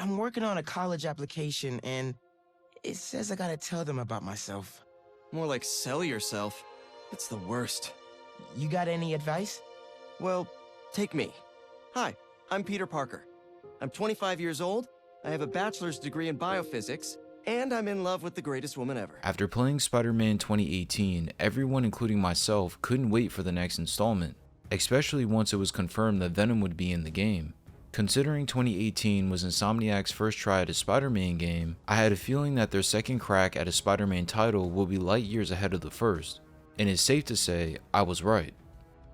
I'm working on a college application and it says I gotta tell them about myself. More like sell yourself. It's the worst. You got any advice? Well, take me. Hi, I'm Peter Parker. I'm 25 years old, I have a bachelor's degree in biophysics, and I'm in love with the greatest woman ever. After playing Spider-Man 2018, everyone including myself couldn't wait for the next installment, especially once it was confirmed that Venom would be in the game. Considering 2018 was Insomniac's first try at a Spider-Man game, I had a feeling that their second crack at a Spider-Man title will be light years ahead of the first, and it's safe to say I was right.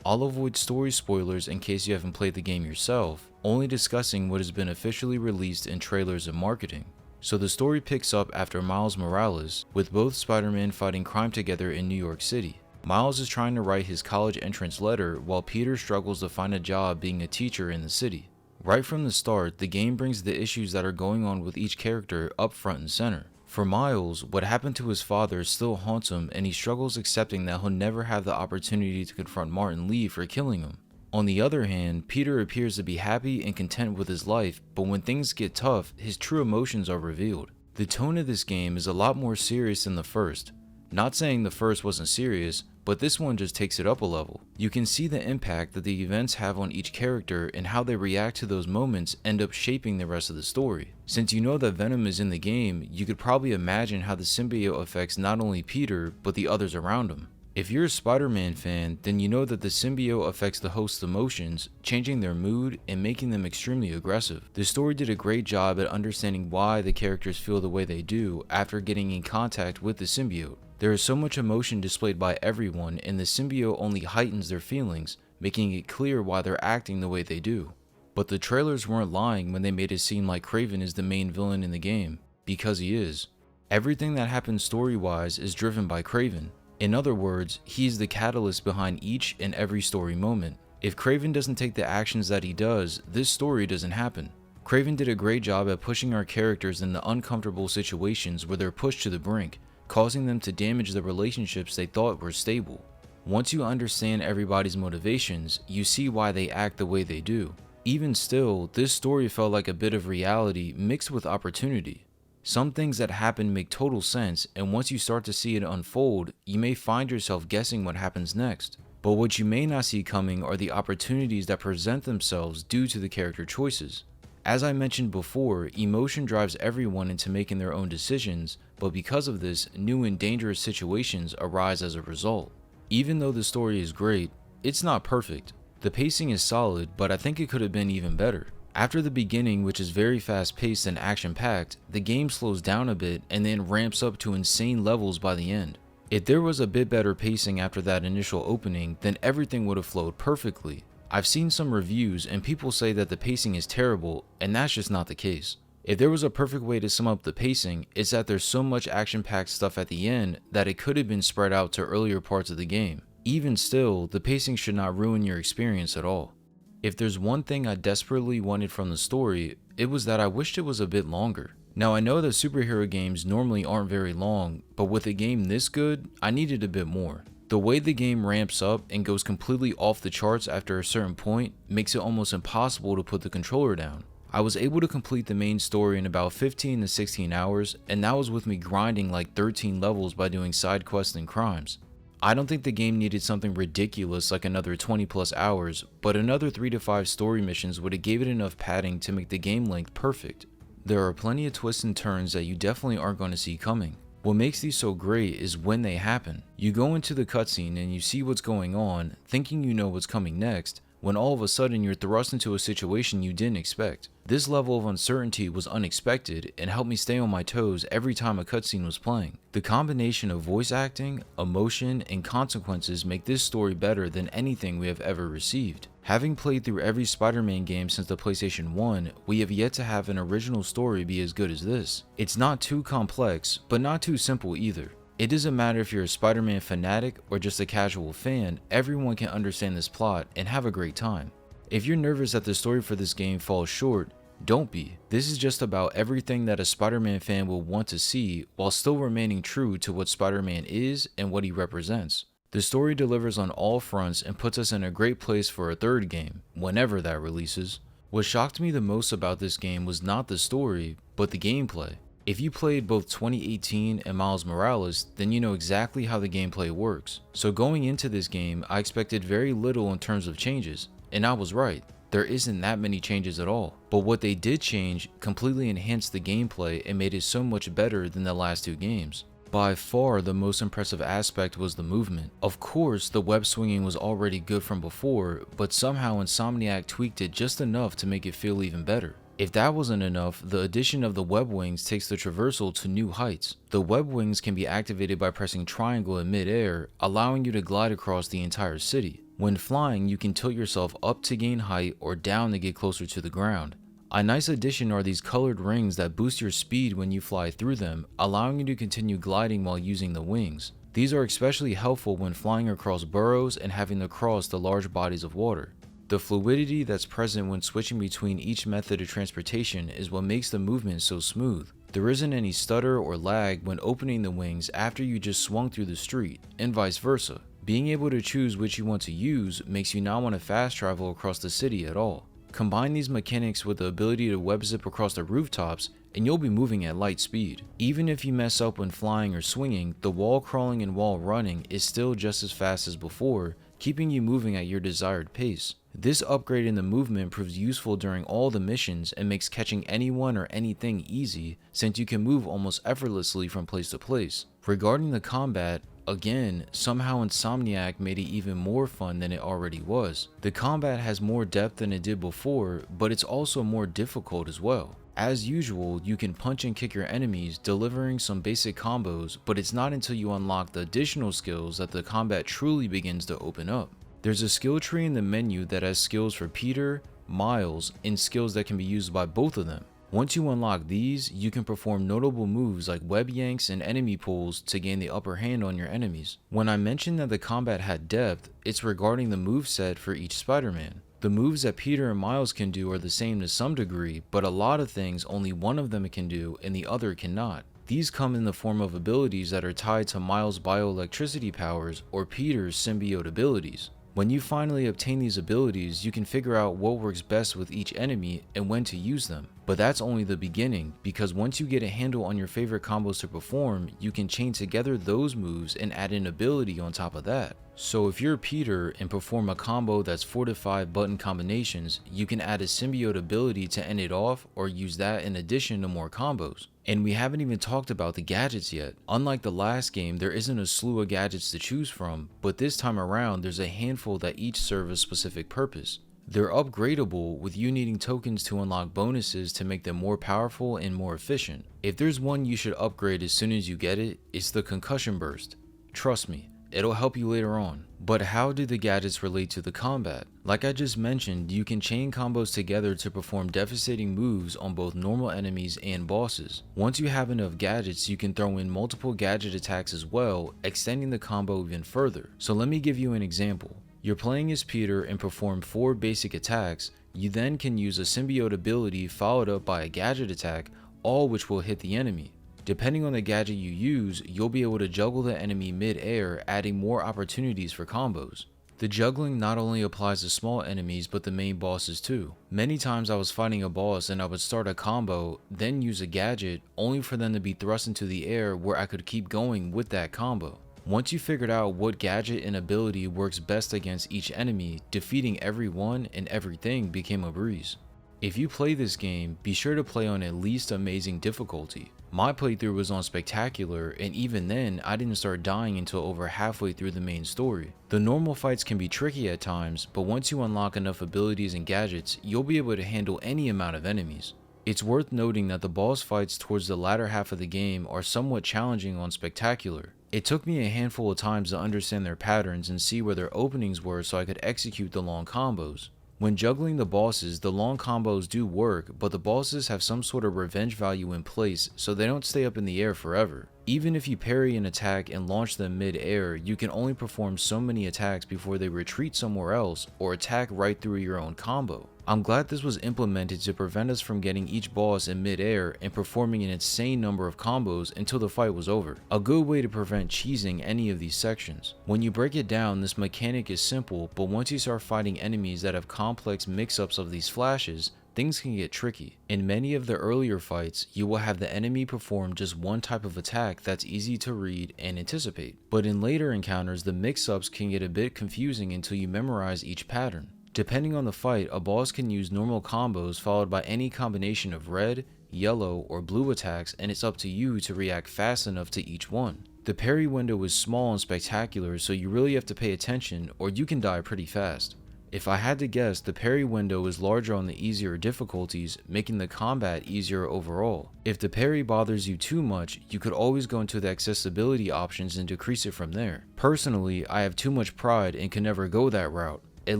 I'll avoid story spoilers in case you haven't played the game yourself, only discussing what has been officially released in trailers and marketing. So the story picks up after Miles Morales, with both Spider-Man fighting crime together in New York City. Miles is trying to write his college entrance letter while Peter struggles to find a job being a teacher in the city. Right from the start, the game brings the issues that are going on with each character up front and center. For Miles, what happened to his father still haunts him and he struggles accepting that he'll never have the opportunity to confront Martin Lee for killing him. On the other hand, Peter appears to be happy and content with his life, but when things get tough, his true emotions are revealed. The tone of this game is a lot more serious than the first. Not saying the first wasn't serious, but this one just takes it up a level. You can see the impact that the events have on each character and how they react to those moments end up shaping the rest of the story. Since you know that Venom is in the game, you could probably imagine how the symbiote affects not only Peter, but the others around him. If you're a Spider-Man fan, then you know that the symbiote affects the host's emotions, changing their mood and making them extremely aggressive. The story did a great job at understanding why the characters feel the way they do after getting in contact with the symbiote. There is so much emotion displayed by everyone, and the symbiote only heightens their feelings, making it clear why they're acting the way they do. But the trailers weren't lying when they made it seem like Kraven is the main villain in the game, because he is. Everything that happens story-wise is driven by Kraven. In other words, he's the catalyst behind each and every story moment. If Kraven doesn't take the actions that he does, this story doesn't happen. Kraven did a great job at pushing our characters in the uncomfortable situations where they're pushed to the brink, causing them to damage the relationships they thought were stable. Once you understand everybody's motivations, you see why they act the way they do. Even still, this story felt like a bit of reality mixed with opportunity. Some things that happen make total sense, and once you start to see it unfold, you may find yourself guessing what happens next. But what you may not see coming are the opportunities that present themselves due to the character choices. As I mentioned before, emotion drives everyone into making their own decisions, but because of this, new and dangerous situations arise as a result. Even though the story is great, it's not perfect. The pacing is solid, but I think it could have been even better. After the beginning, which is very fast-paced and action-packed, the game slows down a bit and then ramps up to insane levels by the end. If there was a bit better pacing after that initial opening, then everything would have flowed perfectly. I've seen some reviews and people say that the pacing is terrible, and that's just not the case. If there was a perfect way to sum up the pacing, it's that there's so much action-packed stuff at the end that it could have been spread out to earlier parts of the game. Even still, the pacing should not ruin your experience at all. If there's one thing I desperately wanted from the story, it was that I wished it was a bit longer. Now I know that superhero games normally aren't very long, but with a game this good, I needed a bit more. The way the game ramps up and goes completely off the charts after a certain point makes it almost impossible to put the controller down. I was able to complete the main story in about 15 to 16 hours, and that was with me grinding like 13 levels by doing side quests and crimes. I don't think the game needed something ridiculous like another 20 plus hours, but another 3 to 5 story missions would have gave it enough padding to make the game length perfect. There are plenty of twists and turns that you definitely aren't going to see coming. What makes these so great is when they happen. You go into the cutscene and you see what's going on, thinking you know what's coming next, when all of a sudden you're thrust into a situation you didn't expect. This level of uncertainty was unexpected and helped me stay on my toes every time a cutscene was playing. The combination of voice acting, emotion, and consequences make this story better than anything we have ever received. Having played through every Spider-Man game since the PlayStation 1, we have yet to have an original story be as good as this. It's not too complex, but not too simple either. It doesn't matter if you're a Spider-Man fanatic or just a casual fan, everyone can understand this plot and have a great time. If you're nervous that the story for this game falls short, don't be. This is just about everything that a Spider-Man fan will want to see while still remaining true to what Spider-Man is and what he represents. The story delivers on all fronts and puts us in a great place for a third game, whenever that releases. What shocked me the most about this game was not the story, but the gameplay. If you played both 2018 and Miles Morales, then you know exactly how the gameplay works. So going into this game, I expected very little in terms of changes, and I was right. There isn't that many changes at all, but what they did change completely enhanced the gameplay and made it so much better than the last two games. By far, the most impressive aspect was the movement. Of course, the web swinging was already good from before, but somehow Insomniac tweaked it just enough to make it feel even better. If that wasn't enough, the addition of the web wings takes the traversal to new heights. The web wings can be activated by pressing triangle in mid-air, allowing you to glide across the entire city. When flying, you can tilt yourself up to gain height or down to get closer to the ground. A nice addition are these colored rings that boost your speed when you fly through them, allowing you to continue gliding while using the wings. These are especially helpful when flying across burrows and having to cross the large bodies of water. The fluidity that's present when switching between each method of transportation is what makes the movement so smooth. There isn't any stutter or lag when opening the wings after you just swung through the street, and vice versa. Being able to choose which you want to use makes you not want to fast travel across the city at all. Combine these mechanics with the ability to web zip across the rooftops and you'll be moving at light speed. Even if you mess up when flying or swinging, the wall crawling and wall running is still just as fast as before, keeping you moving at your desired pace. This upgrade in the movement proves useful during all the missions and makes catching anyone or anything easy, since you can move almost effortlessly from place to place. Regarding the combat, again, somehow Insomniac made it even more fun than it already was. The combat has more depth than it did before, but it's also more difficult as well. As usual, you can punch and kick your enemies, delivering some basic combos, but it's not until you unlock the additional skills that the combat truly begins to open up. There's a skill tree in the menu that has skills for Peter, Miles, and skills that can be used by both of them. Once you unlock these, you can perform notable moves like web yanks and enemy pulls to gain the upper hand on your enemies. When I mentioned that the combat had depth, it's regarding the moveset for each Spider-Man. The moves that Peter and Miles can do are the same to some degree, but a lot of things only one of them can do and the other cannot. These come in the form of abilities that are tied to Miles' bioelectricity powers or Peter's symbiote abilities. When you finally obtain these abilities, you can figure out what works best with each enemy and when to use them. But that's only the beginning, because once you get a handle on your favorite combos to perform, you can chain together those moves and add an ability on top of that. So if you're Peter and perform a combo that's 4 to 5 button combinations, you can add a symbiote ability to end it off or use that in addition to more combos. And we haven't even talked about the gadgets yet. Unlike the last game, there isn't a slew of gadgets to choose from, but this time around there's a handful that each serve a specific purpose. They're upgradable, with you needing tokens to unlock bonuses to make them more powerful and more efficient. If there's one you should upgrade as soon as you get it, it's the concussion burst. Trust me, it'll help you later on. But how do the gadgets relate to the combat? Like I just mentioned, you can chain combos together to perform devastating moves on both normal enemies and bosses. Once you have enough gadgets, you can throw in multiple gadget attacks as well, extending the combo even further. So let me give you an example. You're playing as Peter and perform 4 basic attacks. You then can use a symbiote ability followed up by a gadget attack, all which will hit the enemy. Depending on the gadget you use, you'll be able to juggle the enemy mid-air, adding more opportunities for combos. The juggling not only applies to small enemies but the main bosses too. Many times I was fighting a boss and I would start a combo, then use a gadget, only for them to be thrust into the air where I could keep going with that combo. Once you figured out what gadget and ability works best against each enemy, defeating everyone and everything became a breeze. If you play this game, be sure to play on at least amazing difficulty. My playthrough was on spectacular, and even then I didn't start dying until over halfway through the main story. The normal fights can be tricky at times, but once you unlock enough abilities and gadgets, you'll be able to handle any amount of enemies. It's worth noting that the boss fights towards the latter half of the game are somewhat challenging on spectacular. It took me a handful of times to understand their patterns and see where their openings were so I could execute the long combos. When juggling the bosses, the long combos do work, but the bosses have some sort of revenge value in place, so they don't stay up in the air forever. Even if you parry an attack and launch them mid-air, you can only perform so many attacks before they retreat somewhere else or attack right through your own combo. I'm glad this was implemented to prevent us from getting each boss in mid-air and performing an insane number of combos until the fight was over. A good way to prevent cheesing any of these sections. When you break it down, this mechanic is simple, but once you start fighting enemies that have complex mix-ups of these flashes, things can get tricky. In many of the earlier fights, you will have the enemy perform just one type of attack that's easy to read and anticipate. But in later encounters, the mix-ups can get a bit confusing until you memorize each pattern. Depending on the fight, a boss can use normal combos followed by any combination of red, yellow, or blue attacks, and it's up to you to react fast enough to each one. The parry window is small and spectacular, so you really have to pay attention or you can die pretty fast. If I had to guess, the parry window is larger on the easier difficulties, making the combat easier overall. If the parry bothers you too much, you could always go into the accessibility options and decrease it from there. Personally, I have too much pride and can never go that route, at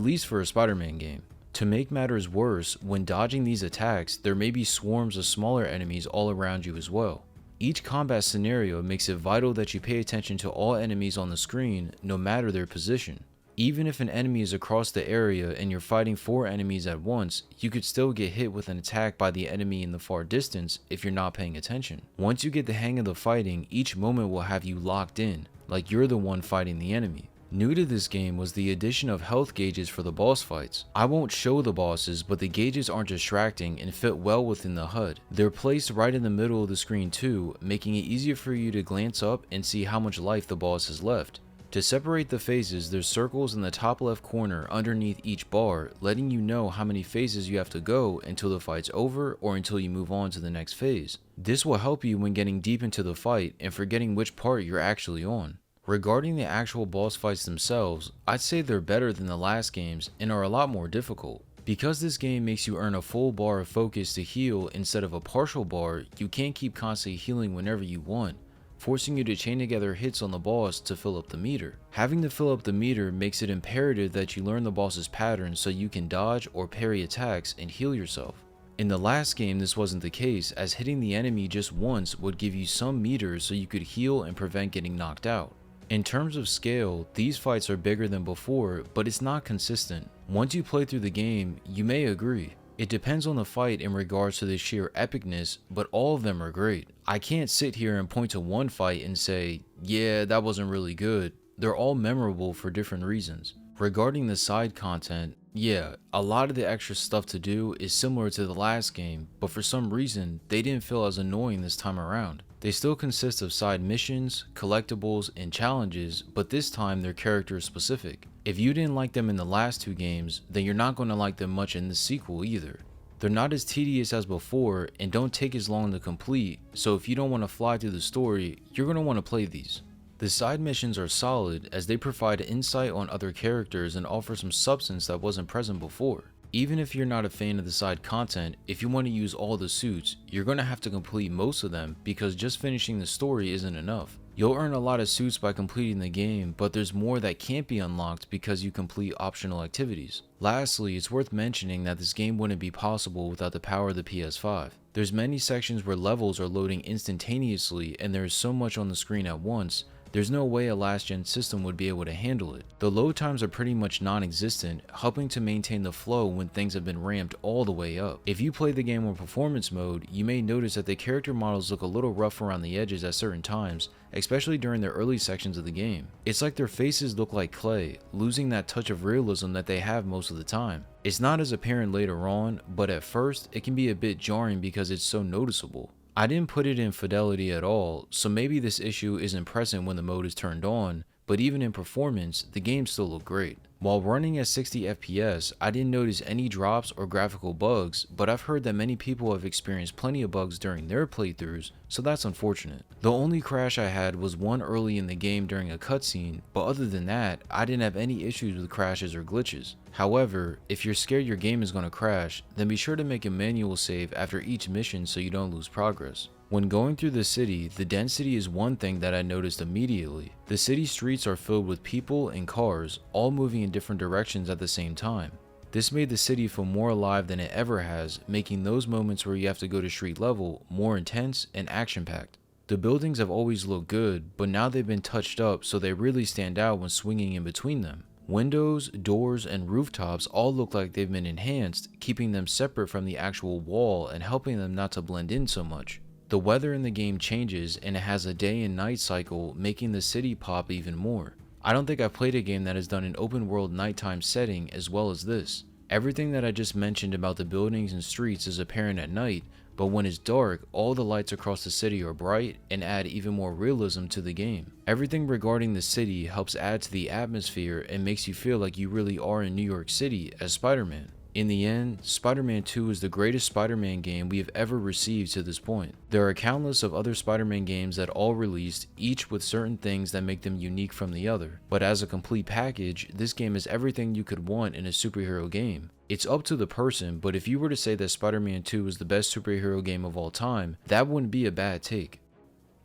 least for a Spider-Man game. To make matters worse, when dodging these attacks, there may be swarms of smaller enemies all around you as well. Each combat scenario makes it vital that you pay attention to all enemies on the screen, no matter their position. Even if an enemy is across the area and you're fighting 4 enemies at once, you could still get hit with an attack by the enemy in the far distance if you're not paying attention. Once you get the hang of the fighting, each moment will have you locked in, like you're the one fighting the enemy. New to this game was the addition of health gauges for the boss fights. I won't show the bosses, but the gauges aren't distracting and fit well within the HUD. They're placed right in the middle of the screen too, making it easier for you to glance up and see how much life the boss has left. To separate the phases, there's circles in the top left corner underneath each bar, letting you know how many phases you have to go until the fight's over or until you move on to the next phase. This will help you when getting deep into the fight and forgetting which part you're actually on. Regarding the actual boss fights themselves, I'd say they're better than the last games and are a lot more difficult. Because this game makes you earn a full bar of focus to heal instead of a partial bar, you can't keep constantly healing whenever you want, forcing you to chain together hits on the boss to fill up the meter. Having to fill up the meter makes it imperative that you learn the boss's patterns so you can dodge or parry attacks and heal yourself. In the last game this wasn't the case, as hitting the enemy just once would give you some meters so you could heal and prevent getting knocked out. In terms of scale, these fights are bigger than before, but it's not consistent. Once you play through the game, you may agree. It depends on the fight in regards to the sheer epicness, but all of them are great. I can't sit here and point to one fight and say, yeah, that wasn't really good. They're all memorable for different reasons. Regarding the side content, yeah, a lot of the extra stuff to do is similar to the last game, but for some reason, they didn't feel as annoying this time around. They still consist of side missions, collectibles, and challenges, but this time they're character specific. If you didn't like them in the last 2 games, then you're not going to like them much in the sequel either. They're not as tedious as before and don't take as long to complete, so if you don't want to fly through the story, you're going to want to play these. The side missions are solid as they provide insight on other characters and offer some substance that wasn't present before. Even if you're not a fan of the side content, if you want to use all the suits, you're going to have to complete most of them because just finishing the story isn't enough. You'll earn a lot of suits by completing the game, but there's more that can't be unlocked because you complete optional activities. Lastly, it's worth mentioning that this game wouldn't be possible without the power of the PS5. There's many sections where levels are loading instantaneously and there is so much on the screen at once, there's no way a last-gen system would be able to handle it. The load times are pretty much non-existent, helping to maintain the flow when things have been ramped all the way up. If you play the game on performance mode, you may notice that the character models look a little rough around the edges at certain times, especially during the early sections of the game. It's like their faces look like clay, losing that touch of realism that they have most of the time. It's not as apparent later on, but at first, it can be a bit jarring because it's so noticeable. I didn't put it in fidelity at all, so maybe this issue isn't present when the mode is turned on, but even in performance, the game still looked great. While running at 60 FPS, I didn't notice any drops or graphical bugs, but I've heard that many people have experienced plenty of bugs during their playthroughs, so that's unfortunate. The only crash I had was one early in the game during a cutscene, but other than that, I didn't have any issues with crashes or glitches. However, if you're scared your game is going to crash, then be sure to make a manual save after each mission so you don't lose progress. When going through the city, the density is one thing that I noticed immediately. The city streets are filled with people and cars, all moving in different directions at the same time. This made the city feel more alive than it ever has, making those moments where you have to go to street level more intense and action-packed. The buildings have always looked good, but now they've been touched up so they really stand out when swinging in between them. Windows, doors, and rooftops all look like they've been enhanced, keeping them separate from the actual wall and helping them not to blend in so much. The weather in the game changes and it has a day and night cycle, making the city pop even more. I don't think I've played a game that has done an open world nighttime setting as well as this. Everything that I just mentioned about the buildings and streets is apparent at night, but when it's dark, all the lights across the city are bright and add even more realism to the game. Everything regarding the city helps add to the atmosphere and makes you feel like you really are in New York City as Spider-Man. In the end, Spider-Man 2 is the greatest Spider-Man game we have ever received to this point. There are countless of other Spider-Man games that all released, each with certain things that make them unique from the other. But as a complete package, this game is everything you could want in a superhero game. It's up to the person, but if you were to say that Spider-Man 2 is the best superhero game of all time, that wouldn't be a bad take.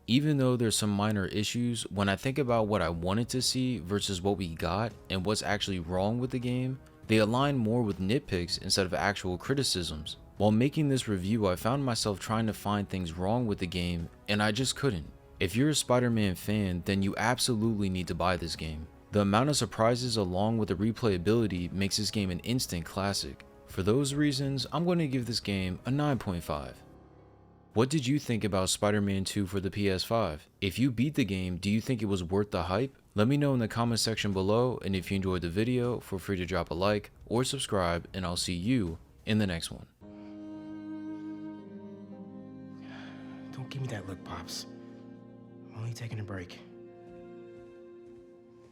Even though there's some minor issues, when I think about what I wanted to see versus what we got and what's actually wrong with the game, they align more with nitpicks instead of actual criticisms. While making this review, I found myself trying to find things wrong with the game, and I just couldn't. If you're a Spider-Man fan, then you absolutely need to buy this game. The amount of surprises along with the replayability makes this game an instant classic. For those reasons, I'm going to give this game a 9.5. What did you think about Spider-Man 2 for the PS5? If you beat the game, do you think it was worth the hype? Let me know in the comment section below, and if you enjoyed the video, feel free to drop a like or subscribe, and I'll see you in the next one. Don't give me that look, Pops. I'm only taking a break.